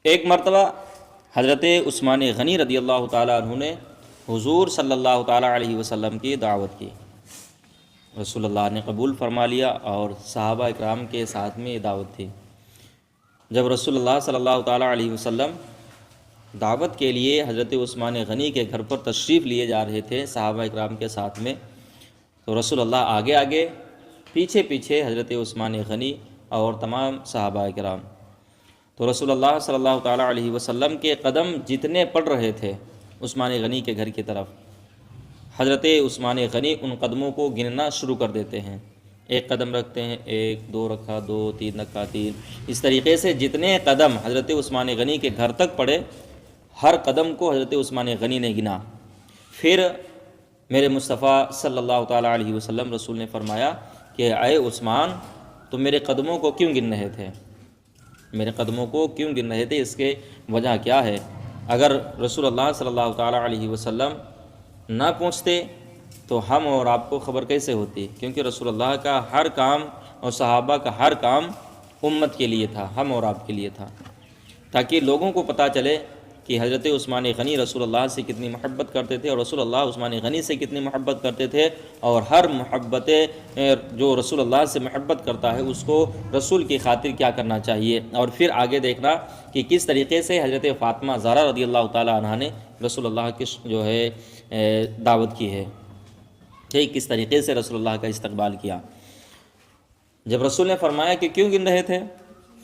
ایک مرتبہ حضرت عثمان غنی رضی اللہ تعالیٰ عنہ نے حضور صلی اللہ تعالیٰ علیہ وسلم کی دعوت کی، رسول اللہ نے قبول فرما لیا اور صحابہ اکرام کے ساتھ میں یہ دعوت تھی۔ جب رسول اللہ صلی اللہ تعالیٰ علیہ وسلم دعوت کے لیے حضرت عثمان غنی کے گھر پر تشریف لیے جا رہے تھے صحابہ اکرام کے ساتھ میں، تو رسول اللہ آگے آگے، پیچھے پیچھے حضرت عثمان غنی اور تمام صحابہ اکرام۔ تو رسول اللہ صلی اللہ تعالیٰ علیہ وسلم کے قدم جتنے پڑ رہے تھے عثمان غنی کے گھر کی طرف، حضرت عثمان غنی ان قدموں کو گننا شروع کر دیتے ہیں۔ ایک قدم رکھتے ہیں، 1 2 رکھا، 2 3 رکھا، 3، اس طریقے سے جتنے قدم حضرت عثمان غنی کے گھر تک پڑے، ہر قدم کو حضرت عثمان غنی نے گنا۔ پھر میرے مصطفیٰ صلی اللہ تعالیٰ علیہ وسلم رسول نے فرمایا کہ اے عثمان، تم میرے قدموں کو کیوں گن رہے تھے؟ میرے قدموں کو کیوں گن رہے تھے؟ اس کے وجہ کیا ہے؟ اگر رسول اللہ صلی اللہ تعالیٰ علیہ وسلم نہ پہنچتے تو ہم اور آپ کو خبر کیسے ہوتی؟ کیونکہ رسول اللہ کا ہر کام اور صحابہ کا ہر کام امت کے لیے تھا، ہم اور آپ کے لیے تھا، تاکہ لوگوں کو پتہ چلے کہ حضرت عثمان غنی رسول اللہ سے کتنی محبت کرتے تھے اور رسول اللہ عثمان غنی سے کتنی محبت کرتے تھے، اور ہر محبت جو رسول اللہ سے محبت کرتا ہے اس کو رسول کی خاطر کیا کرنا چاہیے۔ اور پھر آگے دیکھنا کہ کس طریقے سے حضرت فاطمہ زہرا رضی اللہ تعالیٰ عنہ نے رسول اللہ کی جو ہے دعوت کی ہے، ٹھیک کس طریقے سے رسول اللہ کا استقبال کیا۔ جب رسول نے فرمایا کہ کیوں گن رہے تھے،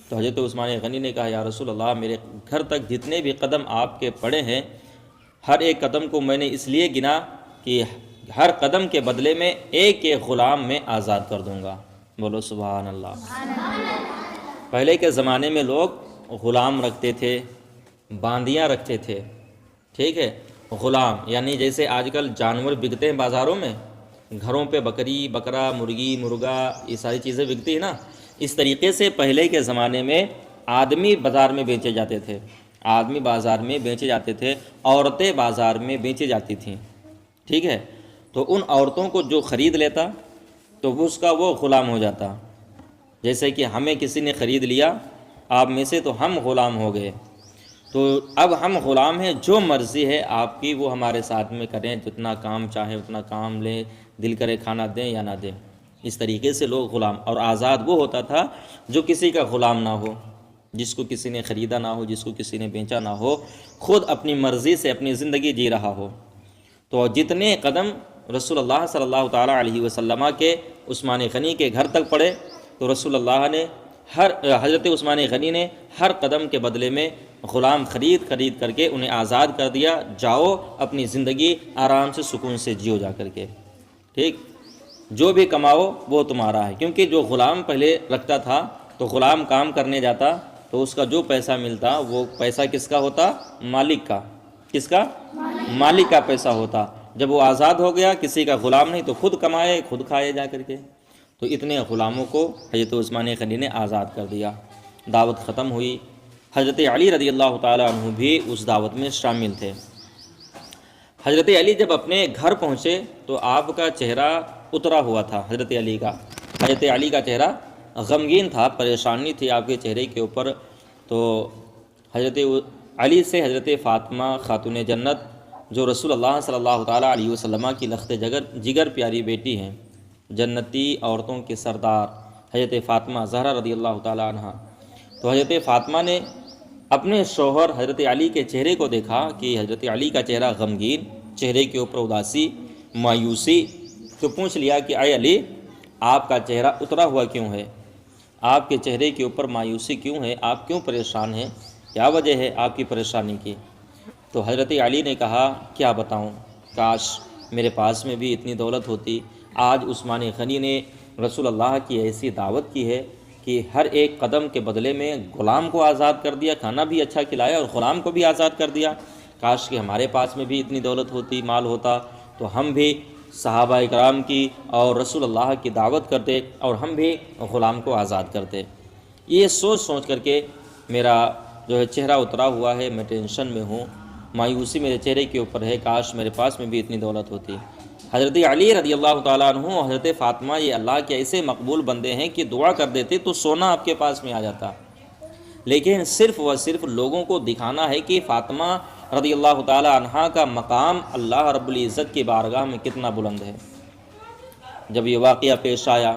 تو حضرت عثمان غنی نے کہا یا رسول اللہ، میرے گھر تک جتنے بھی قدم آپ کے پڑے ہیں، ہر ایک قدم کو میں نے اس لیے گنا کہ ہر قدم کے بدلے میں ایک ایک غلام میں آزاد کر دوں گا۔ بولو سبحان اللہ۔ پہلے کے زمانے میں لوگ غلام رکھتے تھے، باندیاں رکھتے تھے، ٹھیک ہے، غلام یعنی جیسے آج کل جانور بکتے ہیں بازاروں میں، گھروں پہ بکری، بکرا، مرغی، مرغا، یہ ساری چیزیں بکتی ہیں نا، اس طریقے سے پہلے کے زمانے میں آدمی بازار میں بیچے جاتے تھے، آدمی بازار میں بیچے جاتے تھے، عورتیں بازار میں بیچی جاتی تھیں، ٹھیک ہے۔ تو ان عورتوں کو جو خرید لیتا تو اس کا وہ غلام ہو جاتا۔ جیسے کہ ہمیں کسی نے خرید لیا آپ میں سے، تو ہم غلام ہو گئے، تو اب ہم غلام ہیں، جو مرضی ہے آپ کی وہ ہمارے ساتھ میں کریں، جتنا کام چاہیں اتنا کام لیں، دل کرے کھانا دیں یا نہ دیں۔ اس طریقے سے لوگ غلام، اور آزاد وہ ہوتا تھا جو کسی کا غلام نہ ہو، جس کو کسی نے خریدا نہ ہو، جس کو کسی نے بیچا نہ ہو، خود اپنی مرضی سے اپنی زندگی جی رہا ہو۔ تو جتنے قدم رسول اللہ صلی اللہ تعالیٰ علیہ وسلم کے عثمان غنی کے گھر تک پڑے، تو رسول اللہ نے حضرت عثمان غنی نے ہر قدم کے بدلے میں غلام خرید کر کے انہیں آزاد کر دیا، جاؤ اپنی زندگی آرام سے سکون سے جیو جا کر کے، ٹھیک، جو بھی کماؤ وہ تمہارا ہے۔ کیونکہ جو غلام پہلے رکھتا تھا تو غلام کام کرنے جاتا تو اس کا جو پیسہ ملتا وہ پیسہ کس کا ہوتا؟ مالک کا۔ کس کا؟ مالک کا پیسہ ہوتا۔ جب وہ آزاد ہو گیا، کسی کا غلام نہیں، تو خود کمائے خود کھائے جا کر کے۔ تو اتنے غلاموں کو حضرت عثمان غنی نے آزاد کر دیا۔ دعوت ختم ہوئی، حضرت علی رضی اللہ تعالیٰ عنہ بھی اس دعوت میں شامل تھے۔ حضرت علی جب اپنے گھر پہنچے تو آپ کا چہرہ اترا ہوا تھا، حضرت علی کا چہرہ غمگین تھا، پریشانی تھی آپ کے چہرے کے اوپر۔ تو حضرت علی سے حضرت فاطمہ خاتون جنت، جو رسول اللہ صلی اللہ تعالیٰ علیہ وسلم کی لخت جگر پیاری بیٹی ہیں، جنتی عورتوں کے سردار حضرت فاطمہ زہرا رضی اللہ تعالیٰ عنہ، تو حضرت فاطمہ نے اپنے شوہر حضرت علی کے چہرے کو دیکھا کہ حضرت علی کا چہرہ غمگین، چہرے کے اوپر اداسی، مایوسی، تو پوچھ لیا کہ اے علی، آپ کا چہرہ اترا ہوا کیوں ہے؟ آپ کے چہرے کے اوپر مایوسی کیوں ہے؟ آپ کیوں پریشان ہیں؟ کیا وجہ ہے آپ کی پریشانی کی؟ تو حضرت علی نے کہا کیا بتاؤں، کاش میرے پاس میں بھی اتنی دولت ہوتی۔ آج عثمان غنی نے رسول اللہ کی ایسی دعوت کی ہے کہ ہر ایک قدم کے بدلے میں غلام کو آزاد کر دیا، کھانا بھی اچھا کھلایا اور غلام کو بھی آزاد کر دیا۔ کاش کہ ہمارے پاس میں بھی اتنی دولت ہوتی، مال ہوتا، تو ہم بھی صحابہ اکرام کی اور رسول اللہ کی دعوت کرتے اور ہم بھی غلام کو آزاد کرتے۔ یہ سوچ کر کے میرا جو ہے چہرہ اترا ہوا ہے، میں ٹینشن میں ہوں، مایوسی میرے چہرے کے اوپر ہے، کاش میرے پاس میں بھی اتنی دولت ہوتی۔ حضرت علی رضی اللہ تعالیٰ عنہ اور حضرت فاطمہ یہ اللہ کے ایسے مقبول بندے ہیں کہ دعا کر دیتے تو سونا آپ کے پاس میں آ جاتا۔ لیکن صرف و صرف لوگوں کو دکھانا ہے کہ فاطمہ رضی اللہ تعالی عنہا کا مقام اللہ رب العزت کی بارگاہ میں کتنا بلند ہے۔ جب یہ واقعہ پیش آیا،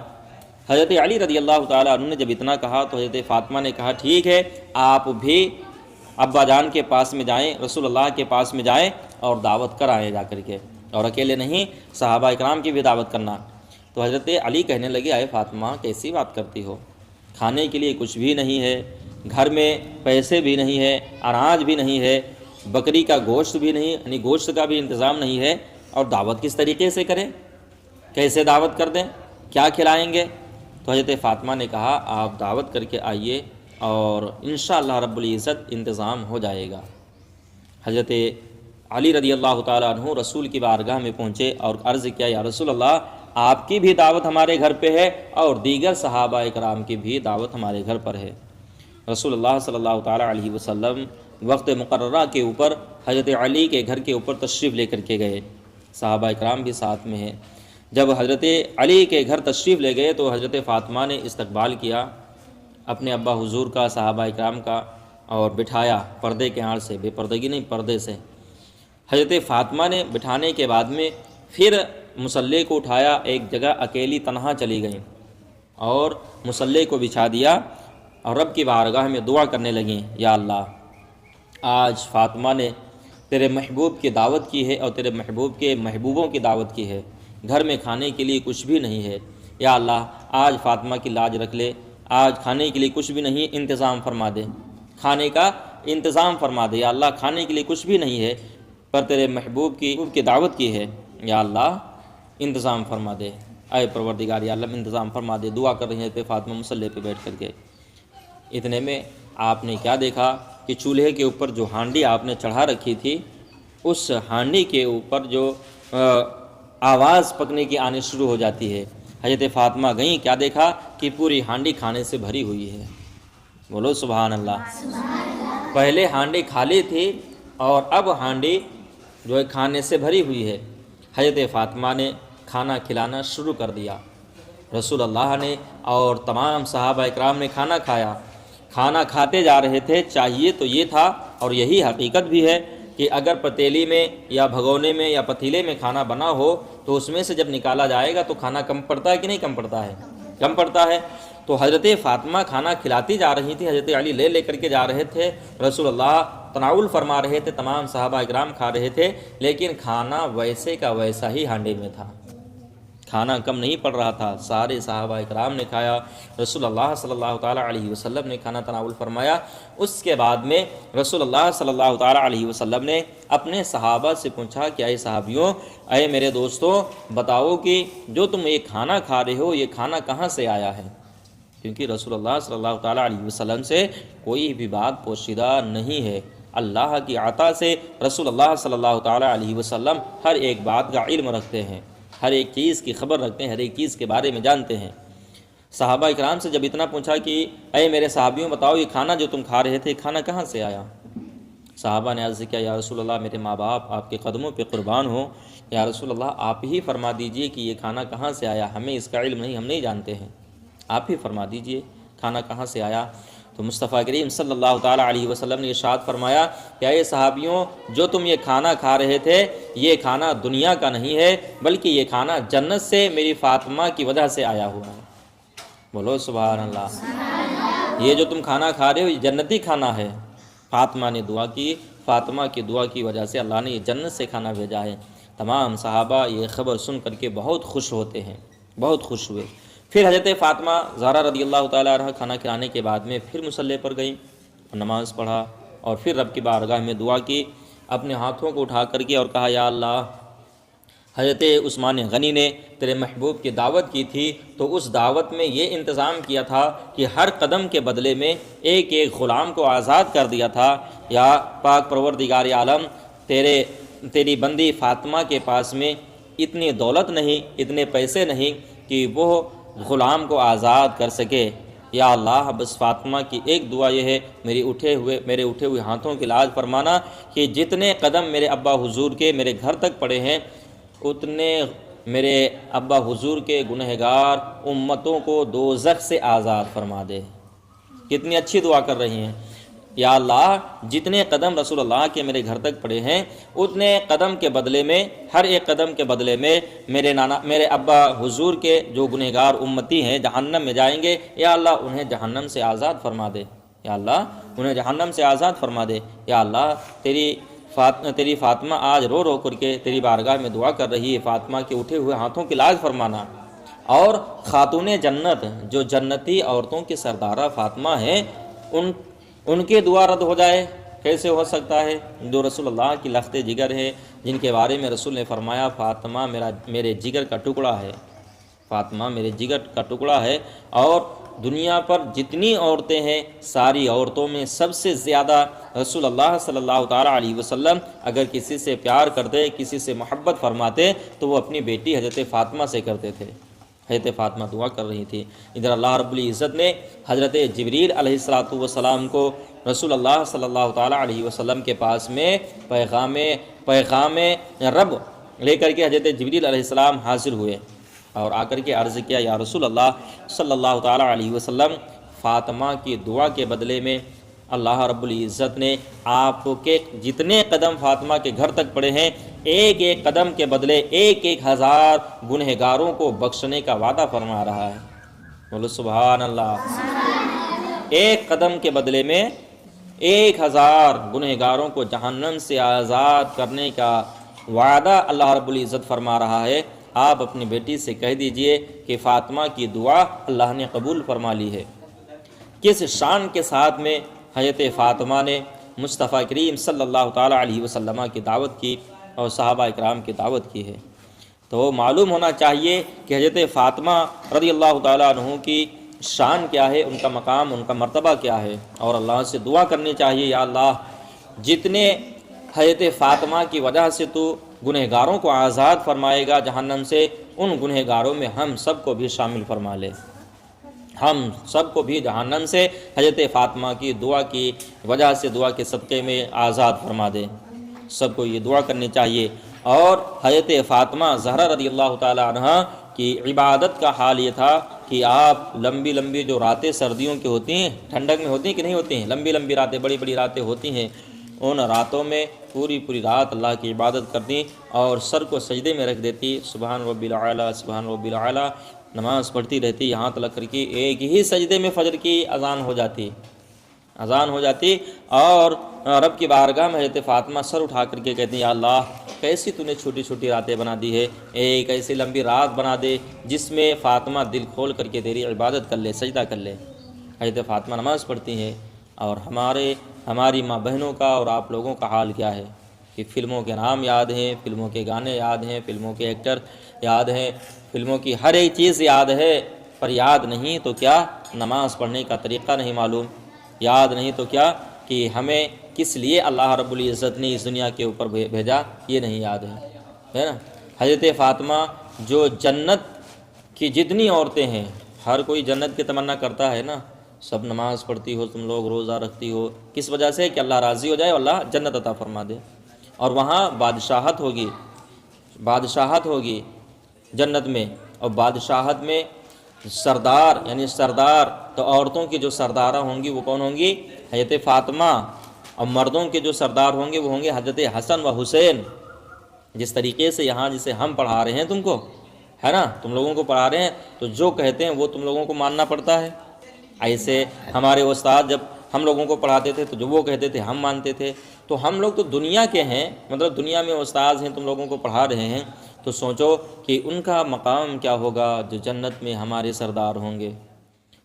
حضرت علی رضی اللہ تعالیٰ عنہ نے جب اتنا کہا تو حضرت فاطمہ نے کہا ٹھیک ہے، آپ بھی ابا جان کے پاس میں جائیں، رسول اللہ کے پاس میں جائیں اور دعوت کرائیں جا کر کے، اور اکیلے نہیں صحابہ اکرام کی بھی دعوت کرنا۔ تو حضرت علی کہنے لگے اے فاطمہ کیسی بات کرتی ہو، کھانے کے لیے کچھ بھی نہیں ہے، گھر میں پیسے بھی نہیں ہے، اناج بھی نہیں ہے، بکری کا گوشت بھی نہیں، یعنی گوشت کا بھی انتظام نہیں ہے، اور دعوت کس طریقے سے کریں، کیسے دعوت کر دیں، کیا کھلائیں گے؟ تو حضرت فاطمہ نے کہا آپ دعوت کر کے آئیے اور انشاءاللہ رب العزت انتظام ہو جائے گا۔ حضرت علی رضی اللہ تعالیٰ عنہ رسول کی بارگاہ میں پہنچے اور عرض کیا یا رسول اللہ آپ کی بھی دعوت ہمارے گھر پہ ہے اور دیگر صحابہ اکرام کی بھی دعوت ہمارے گھر پر ہے۔ رسول اللہ صلی اللہ تعالیٰ علیہ وسلم وقت مقررہ کے اوپر حضرت علی کے گھر کے اوپر تشریف لے کر کے گئے، صحابہ اکرام بھی ساتھ میں ہیں۔ جب حضرت علی کے گھر تشریف لے گئے تو حضرت فاطمہ نے استقبال کیا اپنے ابا حضور کا، صحابہ اکرام کا، اور بٹھایا پردے کے آڑ سے، بے پردگی نہیں پردے سے۔ حضرت فاطمہ نے بٹھانے کے بعد میں پھر مصلی کو اٹھایا، ایک جگہ اکیلی تنہا چلی گئیں اور مصلی کو بچھا دیا اور رب کی بارگاہ میں دعا کرنے لگیں یا اللہ آج فاطمہ نے تیرے محبوب کی دعوت کی ہے اور تیرے محبوب کے محبوبوں کی دعوت کی ہے، گھر میں کھانے کے لیے کچھ بھی نہیں ہے، یا اللہ آج فاطمہ کی لاج رکھ لے، آج کھانے کے لیے کچھ بھی نہیں، انتظام فرما دے، کھانے کا انتظام فرما دے، یا اللہ کھانے کے لیے کچھ بھی نہیں ہے پر تیرے محبوب کی دعوت کی ہے، یا اللہ انتظام فرما دے، اے پروردگار یا اللہ انتظام فرما دے۔ دعا کر رہے تھے فاطمہ مصلی پہ بیٹھ کر کے۔ اتنے میں آپ نے کیا دیکھا کہ چولہے کے اوپر جو ہانڈی آپ نے چڑھا رکھی تھی، اس ہانڈی کے اوپر جو آواز پکنے کی آنی شروع ہو جاتی ہے۔ حضرت فاطمہ گئیں، کیا دیکھا کہ پوری ہانڈی کھانے سے بھری ہوئی ہے۔ بولو سبحان اللہ۔ پہلے ہانڈی خالی تھی اور اب ہانڈی جو ہے کھانے سے بھری ہوئی ہے۔ حضرت فاطمہ نے کھانا کھلانا شروع کر دیا، رسول اللہ نے اور تمام صحابہ اکرام نے کھانا کھایا۔ کھانا کھاتے جا رہے تھے، چاہیے تو یہ تھا اور یہی حقیقت بھی ہے کہ اگر پتیلی میں یا بھگونے میں یا پتیلے میں کھانا بنا ہو تو اس میں سے جب نکالا جائے گا تو کھانا کم پڑتا ہے کہ نہیں کم پڑتا ہے؟ کم پڑتا ہے۔ تو حضرت فاطمہ کھانا کھلاتی جا رہی تھی، حضرت علی لے کر کے جا رہے تھے، رسول اللہ تناول فرما رہے تھے، تمام صحابہ اکرام کھا رہے تھے، لیکن کھانا ویسے کا ویسا ہی ہانڈی میں تھا، کھانا کم نہیں پڑ رہا تھا۔ سارے صحابہ اکرام نے کھایا، رسول اللہ صلی اللہ تعالیٰ علیہ وسلم نے کھانا تناول فرمایا۔ اس کے بعد میں رسول اللہ صلی اللہ تعالیٰ علیہ وسلم نے اپنے صحابہ سے پوچھا کہ اے صحابیوں، اے میرے دوستوں، بتاؤ کہ جو تم یہ کھانا کھا رہے ہو یہ کھانا کہاں سے آیا ہے؟ کیونکہ رسول اللہ صلی اللہ تعالیٰ علیہ وسلم سے کوئی بھی بات پوشیدہ نہیں ہے، اللہ کی عطا سے رسول اللہ صلی اللہ تعالیٰ علیہ وسلم ہر ایک بات کا علم رکھتے ہیں، ہر ایک چیز کی خبر رکھتے ہیں، ہر ایک چیز کے بارے میں جانتے ہیں۔ صحابہ اکرام سے جب اتنا پوچھا کہ اے میرے صحابیوں بتاؤ یہ کھانا جو تم کھا رہے تھے کھانا کہاں سے آیا؟ صحابہ نے عرض کیا یا رسول اللہ میرے ماں باپ آپ کے قدموں پہ قربان ہوں، یا رسول اللہ آپ ہی فرما دیجئے کہ یہ کھانا کہاں سے آیا، ہمیں اس کا علم نہیں، ہم نہیں جانتے ہیں، آپ ہی فرما دیجئے کھانا کہاں سے آیا۔ تو مصطفیٰ کریم صلی اللہ تعالیٰ علیہ وسلم نے ارشاد فرمایا کہ اے صحابیوں جو تم یہ کھانا کھا رہے تھے یہ کھانا دنیا کا نہیں ہے بلکہ یہ کھانا جنت سے میری فاطمہ کی وجہ سے آیا ہوا ہے۔ بولو سبحان اللہ۔ یہ جو تم کھانا کھا رہے ہو یہ جنتی کھانا ہے، فاطمہ نے دعا کی، فاطمہ کی دعا کی وجہ سے اللہ نے یہ جنت سے کھانا بھیجا ہے۔ تمام صحابہ یہ خبر سن کر کے بہت خوش ہوتے ہیں، بہت خوش ہوئے۔ پھر حضرت فاطمہ زہرا رضی اللہ تعالیٰ عنہ کھانا کھلانے کے بعد میں پھر مصلی پر گئیں اور نماز پڑھا اور پھر رب کی بارگاہ میں دعا کی، اپنے ہاتھوں کو اٹھا کر کے اور کہا یا اللہ حضرت عثمان غنی نے تیرے محبوب کی دعوت کی تھی تو اس دعوت میں یہ انتظام کیا تھا کہ ہر قدم کے بدلے میں ایک ایک غلام کو آزاد کر دیا تھا، یا پاک پروردگار عالم تیری بندی فاطمہ کے پاس میں اتنی دولت نہیں، اتنے پیسے نہیں کہ وہ غلام کو آزاد کر سکے، یا اللہ بس فاطمہ کی ایک دعا یہ ہے میرے اٹھے ہوئے ہاتھوں کی لاج فرمانا کہ جتنے قدم میرے ابا حضور کے میرے گھر تک پڑے ہیں اتنے میرے ابا حضور کے گنہگار امتوں کو دوزخ سے آزاد فرما دے۔ کتنی اچھی دعا کر رہی ہیں، یا اللہ جتنے قدم رسول اللہ کے میرے گھر تک پڑے ہیں اتنے قدم کے بدلے میں، ہر ایک قدم کے بدلے میں میرے ابا حضور کے جو گنہگار امتی ہیں جہنم میں جائیں گے، یا اللہ انہیں جہنم سے آزاد فرما دے، یا اللہ انہیں جہنم سے آزاد فرما دے، یا اللہ تیری فاطمہ آج رو رو کر کے تیری بارگاہ میں دعا کر رہی ہے، فاطمہ کے اٹھے ہوئے ہاتھوں کی لاج فرمانا، اور خاتون جنت جو جنتی عورتوں کی سردارہ فاطمہ ہیں ان کی دعا رد ہو جائے، کیسے ہو سکتا ہے؟ جو رسول اللہ کی لخت جگر ہے، جن کے بارے میں رسول نے فرمایا فاطمہ میرے جگر کا ٹکڑا ہے، فاطمہ میرے جگر کا ٹکڑا ہے، اور دنیا پر جتنی عورتیں ہیں ساری عورتوں میں سب سے زیادہ رسول اللہ صلی اللہ تعالیٰ علیہ وسلم اگر کسی سے پیار کرتے، کسی سے محبت فرماتے تو وہ اپنی بیٹی حضرت فاطمہ سے کرتے تھے۔ حضرت فاطمہ دعا کر رہی تھی، ادھر اللہ رب العزت نے حضرت جبریل علیہ السلام کو رسول اللہ صلی اللہ تعالیٰ علیہ وسلم کے پاس میں پیغام رب لے کر کے حضرت جبریل علیہ السلام حاضر ہوئے اور آ کر کے عرض کیا، یا رسول اللہ صلی اللہ تعالیٰ علیہ وسلم، فاطمہ کی دعا کے بدلے میں اللہ رب العزت نے آپ کے جتنے قدم فاطمہ کے گھر تک پڑے ہیں ایک ایک قدم کے بدلے 1000 گنہگاروں کو بخشنے کا وعدہ فرما رہا ہے۔ بولو سبحان اللہ۔ ایک قدم کے بدلے میں 1000 گنہگاروں کو جہنم سے آزاد کرنے کا وعدہ اللہ رب العزت فرما رہا ہے۔ آپ اپنی بیٹی سے کہہ دیجئے کہ فاطمہ کی دعا اللہ نے قبول فرما لی ہے۔ کس شان کے ساتھ میں حضرت فاطمہ نے مصطفیٰ کریم صلی اللہ تعالیٰ علیہ وسلم کی دعوت کی اور صحابہ اکرام کی دعوت کی ہے، تو معلوم ہونا چاہیے کہ حضرت فاطمہ رضی اللہ تعالیٰ عنہ کی شان کیا ہے، ان کا مقام، ان کا مرتبہ کیا ہے، اور اللہ سے دعا کرنی چاہیے، یا اللہ جتنے حضرت فاطمہ کی وجہ سے تو گنہگاروں کو آزاد فرمائے گا جہنم سے، ان گنہگاروں میں ہم سب کو بھی شامل فرما لے، ہم سب کو بھی جہنم سے حضرت فاطمہ کی دعا کی وجہ سے، دعا کے صدقے میں آزاد فرما دے۔ سب کو یہ دعا کرنی چاہیے۔ اور حضرت فاطمہ زہرا رضی اللہ تعالی عنہ کی عبادت کا حال یہ تھا کہ آپ لمبی لمبی جو راتیں سردیوں کی ہوتی ہیں، ٹھنڈک میں ہوتی ہیں کہ نہیں ہوتی ہیں، لمبی لمبی راتیں، بڑی بڑی راتیں ہوتی ہیں، ان راتوں میں پوری رات اللہ کی عبادت کرتی اور سر کو سجدے میں رکھ دیتی، سبحان رب العالی سبحان رب العالی، نماز پڑھتی رہتی، یہاں تک کر کے ایک ہی سجدے میں فجر کی اذان ہو جاتی اور رب کی بارگاہ میں حضرت فاطمہ سر اٹھا کر کے کہتی ہیں، یا اللہ کیسی تو نے چھوٹی چھوٹی راتیں بنا دی ہے، ایک ایسی لمبی رات بنا دے جس میں فاطمہ دل کھول کر کے تیری عبادت کر لے، سجدہ کر لے۔ حضرت فاطمہ نماز پڑھتی ہیں، اور ہماری ماں بہنوں کا اور آپ لوگوں کا حال کیا ہے کہ فلموں کے نام یاد ہیں، فلموں کے گانے یاد ہیں، فلموں کے ایکٹر یاد ہیں، فلموں کی ہر ایک چیز یاد ہے، پر یاد نہیں تو کیا نماز پڑھنے کا طریقہ نہیں معلوم، یاد نہیں تو کیا کہ ہمیں کس لیے اللہ رب العزت نے اس دنیا کے اوپر بھیجا، یہ نہیں یاد ہے نا۔ حضرت فاطمہ جو جنت کی جتنی عورتیں ہیں، ہر کوئی جنت کی تمنا کرتا ہے نا، سب نماز پڑھتی ہو، تم لوگ روزہ رکھتی ہو، کس وجہ سے کہ اللہ راضی ہو جائے، اللہ جنت عطا فرما دے، اور وہاں بادشاہت ہوگی جنت میں، اور بادشاہت میں سردار تو عورتوں کی جو سردارہ ہوں گی وہ کون ہوں گی؟ حضرت فاطمہ، اور مردوں کے جو سردار ہوں گے وہ ہوں گے حضرت حسن و حسین۔ جس طریقے سے یہاں جسے ہم پڑھا رہے ہیں تم کو، ہے نا، تم لوگوں کو پڑھا رہے ہیں، تو جو کہتے ہیں وہ تم لوگوں کو ماننا پڑتا ہے۔ ایسے ہمارے استاد جب ہم لوگوں کو پڑھاتے تھے تو جو وہ کہتے تھے ہم مانتے تھے، تو ہم لوگ تو دنیا کے ہیں، مطلب دنیا میں استاد ہیں، تم لوگوں کو پڑھا رہے ہیں، تو سوچو کہ ان کا مقام کیا ہوگا جو جنت میں ہمارے سردار ہوں گے،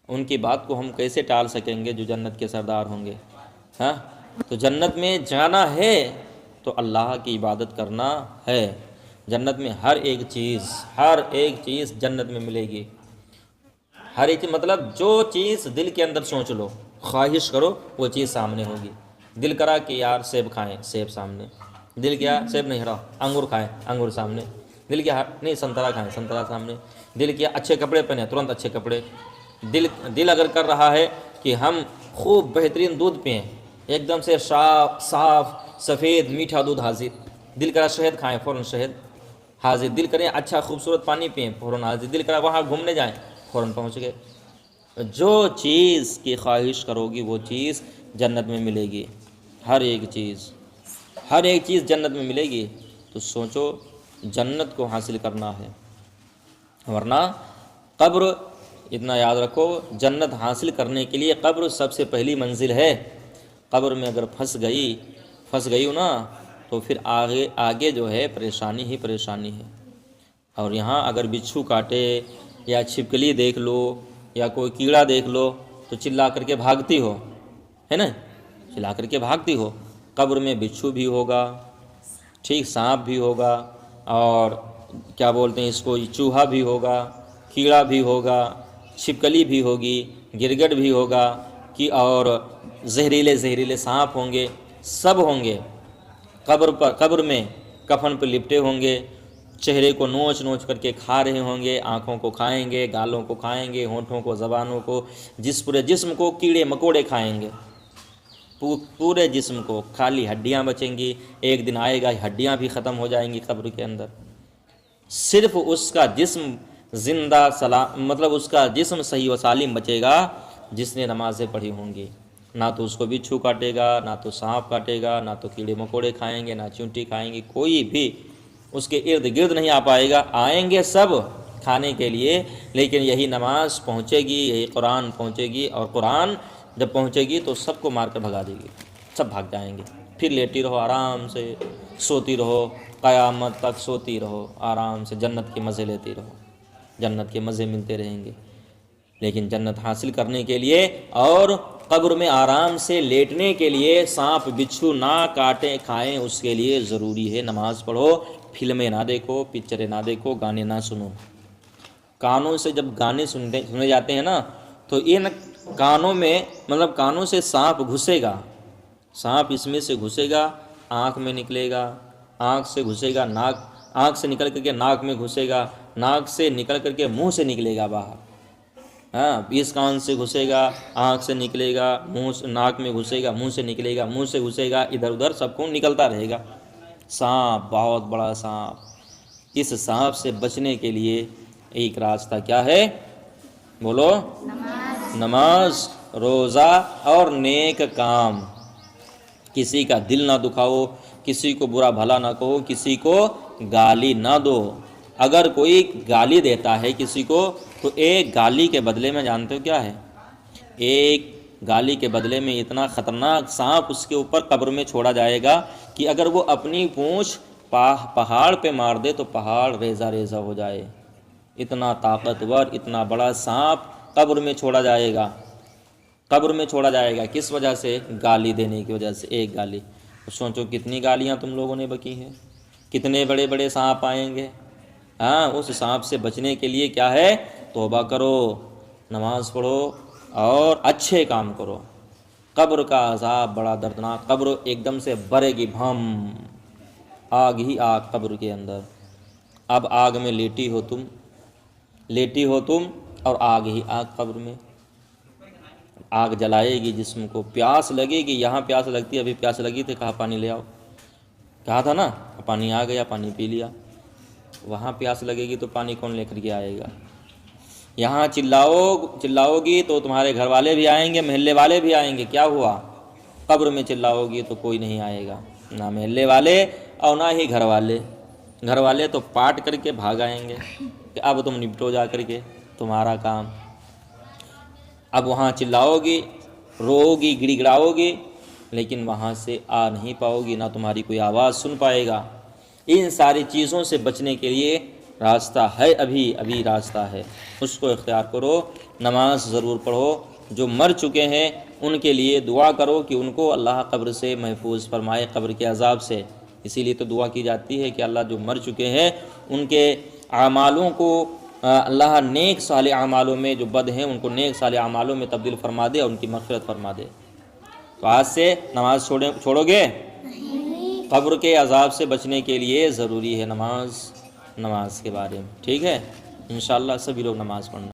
ان کی بات کو ہم کیسے ٹال سکیں گے جو جنت کے سردار ہوں گے، ہاں۔ تو جنت میں جانا ہے تو اللہ کی عبادت کرنا ہے، جنت میں ہر ایک چیز جنت میں ملے گی، ہر ایک مطلب جو چیز دل کے اندر سوچ لو، خواہش کرو، وہ چیز سامنے ہوگی۔ دل کرا کہ یار سیب کھائیں، سیب سامنے، دل کیا سیب نہیں رہا، انگور کھائیں، انگور سامنے، دل کیا نہیں سنترا کھائیں، سنترا سامنے، دل کیا اچھے کپڑے پہنے، ترنت اچھے کپڑے، دل اگر کر رہا ہے کہ ہم خوب بہترین دودھ پئیں، ایک دم سے صاف سفید میٹھا دودھ حاضر، دل کرا شہد کھائیں، فوراً شہد حاضر، دل کریں اچھا خوبصورت پانی پئیں، فوراً حاضر، دل کرا وہاں گھومنے جائیں، فوراً پہنچ گئے۔ جو چیز کی خواہش کرو گی وہ چیز جنت میں ملے گی، ہر ایک چیز جنت میں ملے گی۔ تو سوچو جنت کو حاصل کرنا ہے، ورنہ قبر، اتنا یاد رکھو، جنت حاصل کرنے کے لیے قبر سب سے پہلی منزل ہے۔ قبر میں اگر پھنس گئی ہو نا تو پھر آگے جو ہے پریشانی ہی پریشانی ہے۔ اور یہاں اگر بچھو کاٹے یا چھپکلی دیکھ لو یا کوئی کیڑا دیکھ لو تو چلا کر کے بھاگتی ہو، ہے نا، چلا کر کے بھاگتی ہو۔ قبر میں بچھو بھی ہوگا، ٹھیک، سانپ بھی ہوگا، اور کیا بولتے ہیں اس کو، چوہا بھی ہوگا، کیڑا بھی ہوگا، چھپکلی بھی ہوگی، گرگٹ بھی ہوگا، کہ اور زہریلے سانپ ہوں گے، سب ہوں گے قبر میں، کفن پہ لپٹے ہوں گے، چہرے کو نوچ کر کے کھا رہے ہوں گے، آنکھوں کو کھائیں گے، گالوں کو کھائیں گے، ہونٹوں کو، زبانوں کو، پورے جسم کو کیڑے مکوڑے کھائیں گے، پورے جسم کو، خالی ہڈیاں بچیں گی۔ ایک دن آئے گا ہڈیاں بھی ختم ہو جائیں گی قبر کے اندر، صرف اس کا جسم زندہ مطلب اس کا جسم صحیح و سالم بچے گا جس نے نمازیں پڑھی ہوں گی۔ نہ تو اس کو بچھو کاٹے گا، نہ تو سانپ کاٹے گا، نہ تو کیڑے مکوڑے کھائیں گے، نہ چونٹی کھائیں گے، کوئی بھی اس کے ارد گرد نہیں آ پائے گا۔ آئیں گے سب کھانے کے لیے، لیکن یہی نماز پہنچے گی، یہی قرآن پہنچے گی، اور قرآن جب پہنچے گی تو سب کو مار کر بھگا دے گی، سب بھاگ جائیں گے۔ پھر لیٹی رہو آرام سے، سوتی رہو، قیامت تک سوتی رہو آرام سے، جنت کے مزے لیتی رہو، جنت کے مزے ملتے رہیں گے۔ لیکن جنت حاصل کرنے کے لیے اور قبر میں آرام سے لیٹنے کے لیے، سانپ بچھو نہ کاٹیں کھائیں، اس کے لیے ضروری ہے نماز پڑھو، فلمیں نہ دیکھو، پکچریں نہ دیکھو، گانے نہ سنو۔ کانوں سے جب گانے سنے جاتے ہیں نا تو ان کانوں میں، مطلب کانوں سے سانپ گھسے گا، سانپ اس میں سے گھسے گا، آنکھ میں نکلے گا، آنکھ سے گھسے گا ناک، آنکھ سے نکل کر کے ناک میں گھسے گا، ناک سے نکل کر کے منہ سے نکلے گا باہر، ہاں، اس کان سے گھسے گا، آنکھ سے نکلے گا، ناک میں گھسے گا، منہ سے نکلے گا، منہ سے گھسے گا، ادھر ادھر سب کو نکلتا رہے گا۔ سانپ، بہت بڑا سانپ، اس سانپ سے بچنے کے لیے ایک راستہ کیا ہے؟ بولو، نماز، روزہ اور نیک کام۔ کسی کا دل نہ دکھاؤ، کسی کو برا بھلا نہ کہو، کسی کو گالی نہ دو۔ اگر کوئی گالی دیتا ہے کسی کو تو ایک گالی کے بدلے میں جانتے ہو کیا ہے؟ ایک گالی کے بدلے میں اتنا خطرناک سانپ اس کے اوپر قبر میں چھوڑا جائے گا کہ اگر وہ اپنی پونچھ پہاڑ پہ مار دے تو پہاڑ ریزہ ریزہ ہو جائے۔ اتنا طاقتور، اتنا بڑا سانپ قبر میں چھوڑا جائے گا، قبر میں چھوڑا جائے گا، کس وجہ سے؟ گالی دینے کی وجہ سے، ایک گالی۔ سوچو کتنی گالیاں تم لوگوں نے بکی ہیں، کتنے بڑے بڑے سانپ آئیں گے۔ ہاں، اس سانپ سے بچنے کے لیے کیا ہے؟ توبہ کرو، نماز پڑھو اور اچھے کام کرو۔ قبر کا عذاب بڑا دردناک، قبر ایک دم سے برے گی، بھم، آگ ہی آگ قبر کے اندر۔ اب آگ میں لیٹی ہو تم اور آگ ہی آگ قبر میں، آگ جلائے گی جسم کو، پیاس لگے گی، یہاں پیاس لگتی ہے، ابھی پیاس لگی تھی، کہا پانی لے آؤ، کہا تھا نا، پانی آ گیا، پانی پی لیا۔ وہاں پیاس لگے گی تو پانی کون لے کر کے آئے گا؟ یہاں چلاؤ گی تو تمہارے گھر والے بھی آئیں گے، محلے والے بھی آئیں گے، کیا ہوا؟ قبر میں چلاؤ گی تو کوئی نہیں آئے گا، نہ محلے والے اور نہ ہی گھر والے۔ گھر والے تو پاٹ کر کے بھاگ آئیں گے کہ اب تم نپٹو جا کر کے تمہارا کام۔ اب وہاں چلاؤ گی، رو گی، گڑ گڑاؤ گی، لیکن وہاں سے آ نہیں پاؤ گی، نہ تمہاری کوئی آواز سن پائے گا۔ ان ساری چیزوں سے بچنے کے لیے راستہ ہے، ابھی راستہ ہے، اس کو اختیار کرو۔ نماز ضرور پڑھو، جو مر چکے ہیں ان کے لیے دعا کرو کہ ان کو اللہ قبر سے محفوظ فرمائے، قبر کے عذاب سے۔ اسی لیے تو دعا کی جاتی ہے کہ اللہ جو مر چکے ہیں ان کے اعمالوں کو اللہ نیک صالح اعمالوں میں، جو بد ہیں ان کو نیک صالح اعمالوں میں تبدیل فرما دے اور ان کی مغفرت فرما دے۔ تو آج سے نماز چھوڑو گے؟ قبر کے عذاب سے بچنے کے لیے ضروری ہے نماز کے بارے میں، ٹھیک ہے؟ انشاءاللہ سبھی لوگ نماز پڑھنا۔